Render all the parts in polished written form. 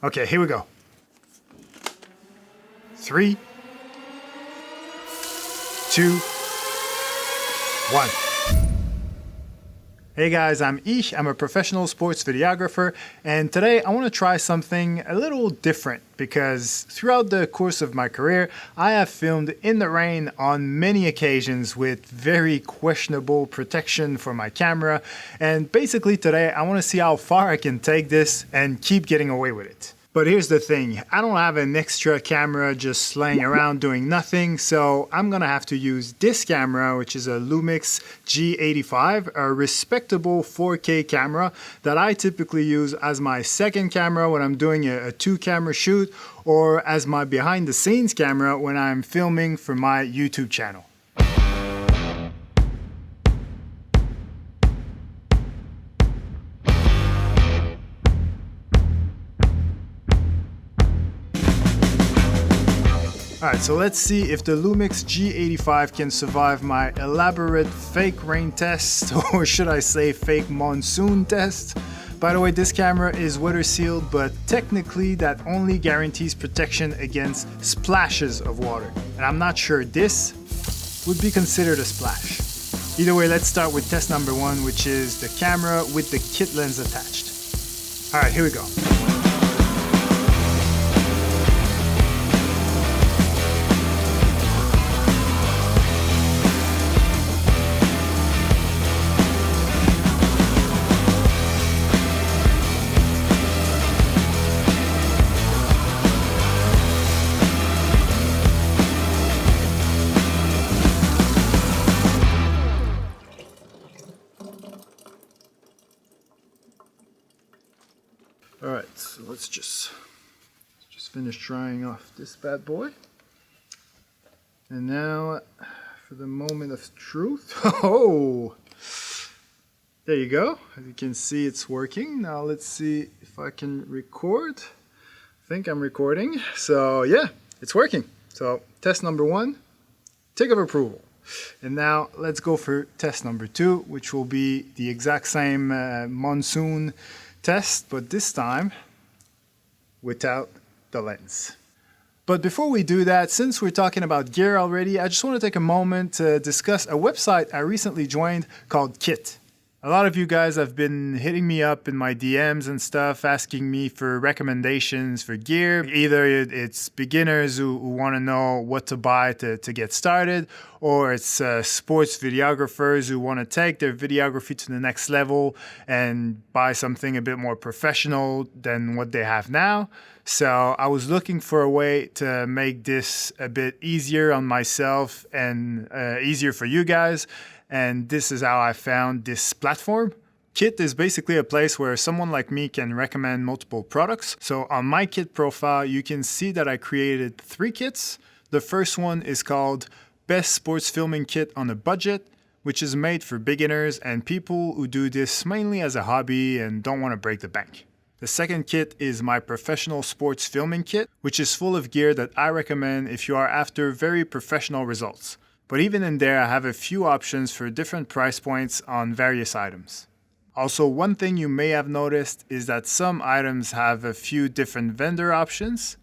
Okay, here we go. 3, 2, 1. Hey guys, I'm Ish. I'm a professional sports videographer, and today I want to try something a little different because throughout the course of my career, I have filmed in the rain on many occasions with very questionable protection for my camera, and basically today I want to see how far I can take this and keep getting away with it. But here's the thing, I don't have an extra camera just laying around doing nothing, so I'm gonna have to use this camera, which is a Lumix G85, a respectable 4K camera that I typically use as my second camera when I'm doing a 2-camera shoot, or as my behind the scenes camera when I'm filming for my YouTube channel. Alright, so let's see if the Lumix G85 can survive my elaborate fake rain test, or should I say fake monsoon test. By the way, this camera is weather sealed, but technically that only guarantees protection against splashes of water. And I'm not sure this would be considered a splash. Either way, let's start with test number 1, which is the camera with the kit lens attached. Alright, here we go. Alright, so let's just finish drying off this bad boy. And now for the moment of truth. Oh! There you go. As you can see, it's working. Now let's see if I can record. I think I'm recording. So yeah, it's working. So test number 1, tick of approval. And now let's go for test number 2, which will be the exact same monsoon test, but this time without the lens. But before we do that, since we're talking about gear already, I just want to take a moment to discuss a website I recently joined called Kit. A lot of you guys have been hitting me up in my DMs and stuff, asking me for recommendations for gear. Either it's beginners who want to know what to buy to get started, or it's sports videographers who want to take their videography to the next level and buy something a bit more professional than what they have now. So I was looking for a way to make this a bit easier on myself and easier for you guys. And this is how I found this platform. Kit is basically a place where someone like me can recommend multiple products. So on my Kit profile, you can see that I created 3 kits. The first one is called Best Sports Filming Kit on a Budget, which is made for beginners and people who do this mainly as a hobby and don't want to break the bank. The second kit is my Professional Sports Filming Kit, which is full of gear that I recommend if you are after very professional results. But even in there, I have a few options for different price points on various items. Also, one thing you may have noticed is that some items have a few different vendor options.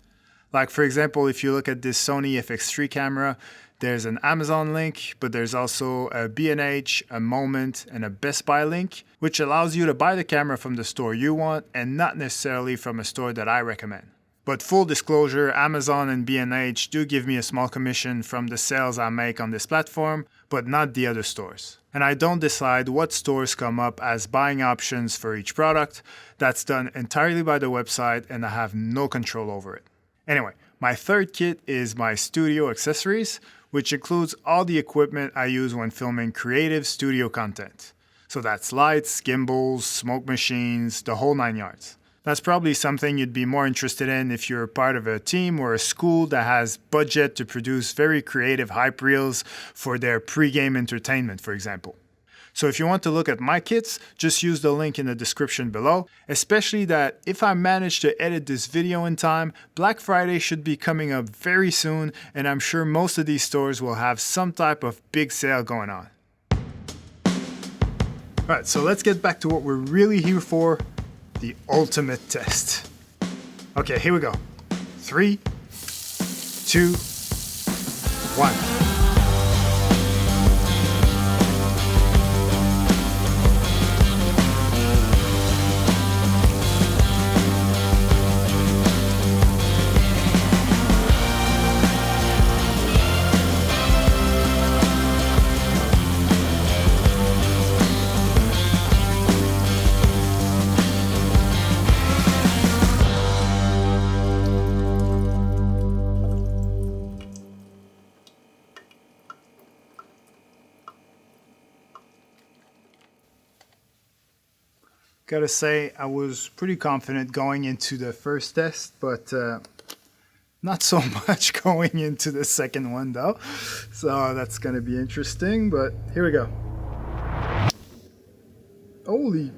Like for example, if you look at this Sony FX3 camera, there's an Amazon link, but there's also a B&H, a Moment, and a Best Buy link, which allows you to buy the camera from the store you want and not necessarily from a store that I recommend. But full disclosure, Amazon and B&H do give me a small commission from the sales I make on this platform, but not the other stores. And I don't decide what stores come up as buying options for each product. That's done entirely by the website and I have no control over it. Anyway, my third kit is my studio accessories, which includes all the equipment I use when filming creative studio content. So that's lights, gimbals, smoke machines, the whole 9 yards. That's probably something you'd be more interested in if you're part of a team or a school that has budget to produce very creative hype reels for their pre-game entertainment, for example. So if you want to look at my kits, just use the link in the description below, especially that if I manage to edit this video in time, Black Friday should be coming up very soon, and I'm sure most of these stores will have some type of big sale going on. Alright, so let's get back to what we're really here for, the ultimate test. Okay, here we go. 3, 2, 1. Gotta say, I was pretty confident going into the first test, but not so much going into the second one though. So that's gonna be interesting, but here we go. Holy.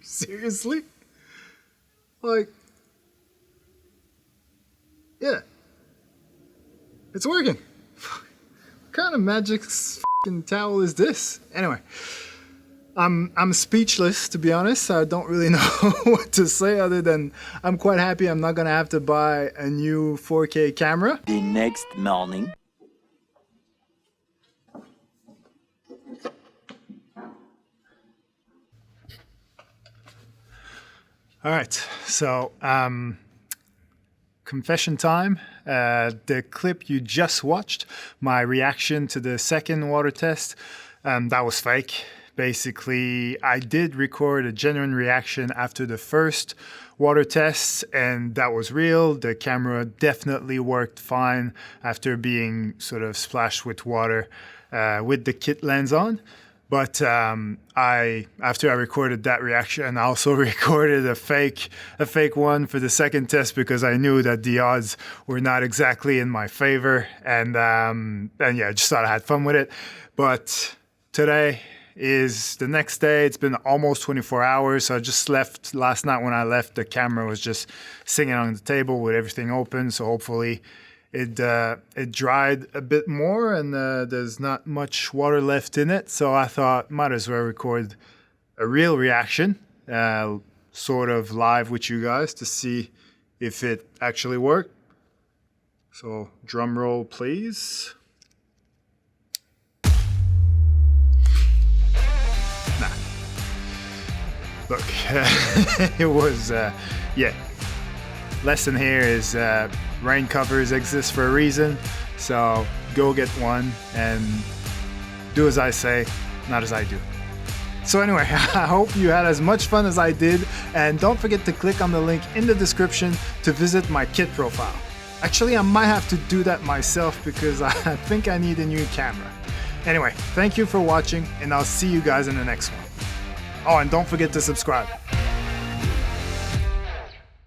Seriously? Like, yeah. It's working. What kind of magic towel is this? Anyway, I'm speechless, to be honest. I don't really know what to say other than I'm quite happy I'm not gonna have to buy a new 4K camera. The next morning. All right, so confession time. The clip you just watched, my reaction to the second water test, that was fake. Basically, I did record a genuine reaction after the first water test, and that was real. The camera definitely worked fine after being sort of splashed with water with the kit lens on. But after I recorded that reaction, I also recorded a fake one for the second test because I knew that the odds were not exactly in my favor, and yeah, I just thought I had fun with it. But today is the next day. It's been almost 24 hours. So I just left last night. When I left, the camera was just sitting on the table with everything open. So hopefully it dried a bit more, and there's not much water left in it. So I thought might as well record a real reaction, sort of live with you guys to see if it actually worked. So drum roll, please. Nah. Look, it was, yeah. Lesson here is rain covers exist for a reason, so go get one and do as I say, not as I do. So anyway, I hope you had as much fun as I did, and don't forget to click on the link in the description to visit my kit profile. Actually, I might have to do that myself because I think I need a new camera. Anyway, thank you for watching, and I'll see you guys in the next one. Oh, and don't forget to subscribe.